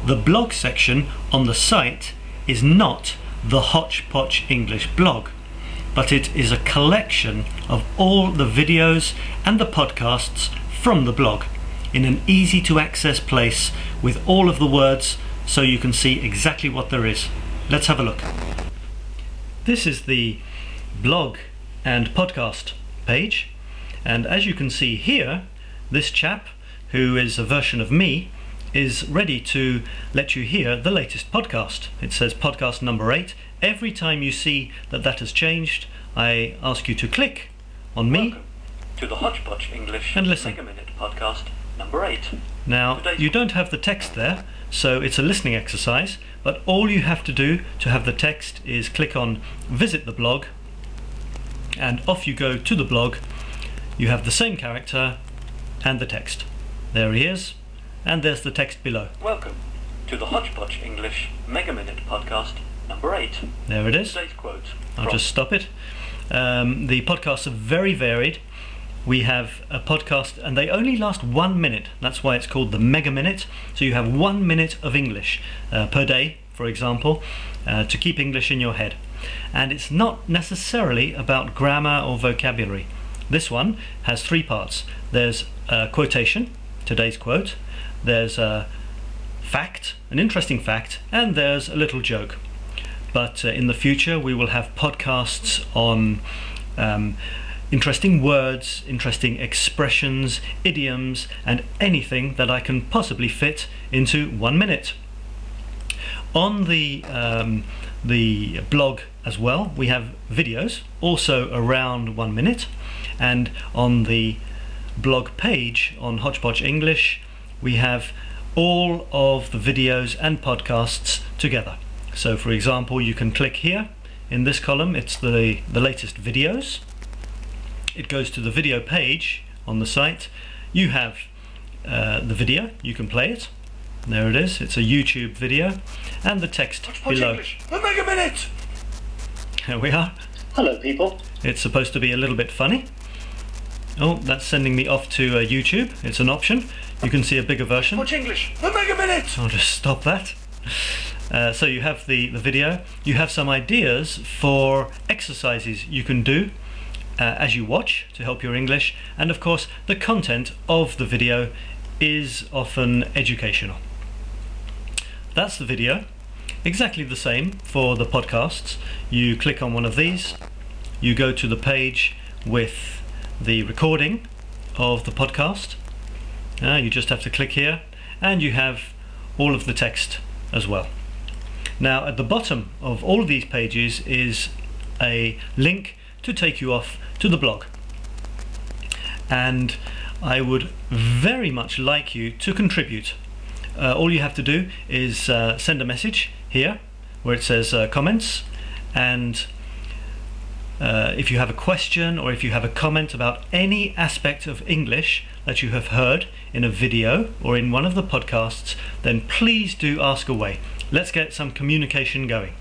The blog section on the site is not the Hotch Potch English blog, but it is a collection of all the videos and the podcasts from the blog in an easy to access place with all of the words so you can see exactly what there is. Let's have a look. This is the blog and podcast page, and as you can see here, this chap, who is a version of me, is ready to let you hear the latest podcast. It says podcast number 8. Every time you see that that has changed, I ask you to click on me. Welcome to the Hotch Potch English and listen. Mega Minute podcast number 8. Now, you don't have the text there, so it's a listening exercise, but all you have to do to have the text is click on visit the blog, and off you go to the blog. You have the same character and the text. There he is, and there's the text below. Welcome to the Hotch Potch English Mega Minute podcast number 8. There it is. Today's quote. I'll just stop it. The podcasts are very varied. We have a podcast and they only last 1 minute. That's why it's called the Mega Minute. So you have 1 minute of English per day, for example, to keep English in your head. And it's not necessarily about grammar or vocabulary. This one has 3 parts. There's a quotation, today's quote. There's a fact, an interesting fact, and there's a little joke. But in the future we will have podcasts on interesting words, interesting expressions, idioms, and anything that I can possibly fit into 1 minute. On the blog as well, we have videos, also around 1 minute, and on the blog page on Hotch Potch English, we have all of the videos and podcasts together. So for example, you can click here in this column, it's the latest videos. It goes to the video page on the site. You have the video, you can play it. There it is, it's a YouTube video, and the text below. English, the Mega Minute! Here we are. Hello people. It's supposed to be a little bit funny. Oh, that's sending me off to YouTube. It's an option. You can see a bigger version. Hotch English, the Mega Minute! I'll just stop that. So you have the video. You have some ideas for exercises you can do as you watch to help your English, and of course the content of the video is often educational. That's the video. Exactly the same for the podcasts. You click on one of these, you go to the page with the recording of the podcast. You just have to click here, and you have all of the text as well. Now at the bottom of all of these pages is a link to take you off to the blog, and I would very much like you to contribute. All you have to do is send a message here where it says comments, and if you have a question or if you have a comment about any aspect of English that you have heard in a video or in one of the podcasts, then please do ask away. Let's get some communication going.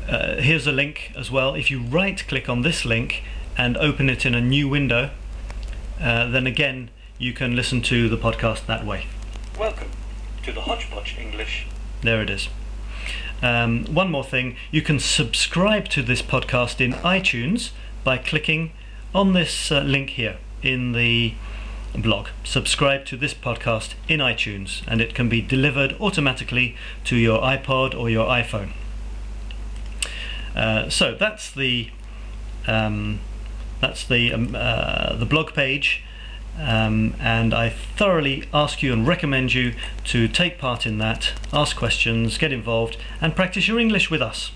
Here's a link as well. If you right click on this link and open it in a new window, then again you can listen to the podcast that way. Welcome to the Hotch Potch English. There it is. One more thing, you can subscribe to this podcast in iTunes by clicking on this link here in the blog. Subscribe to this podcast in iTunes, and it can be delivered automatically to your iPod or your iPhone. So that's the blog page, and I thoroughly ask you and recommend you to take part in that, ask questions, get involved, and practice your English with us.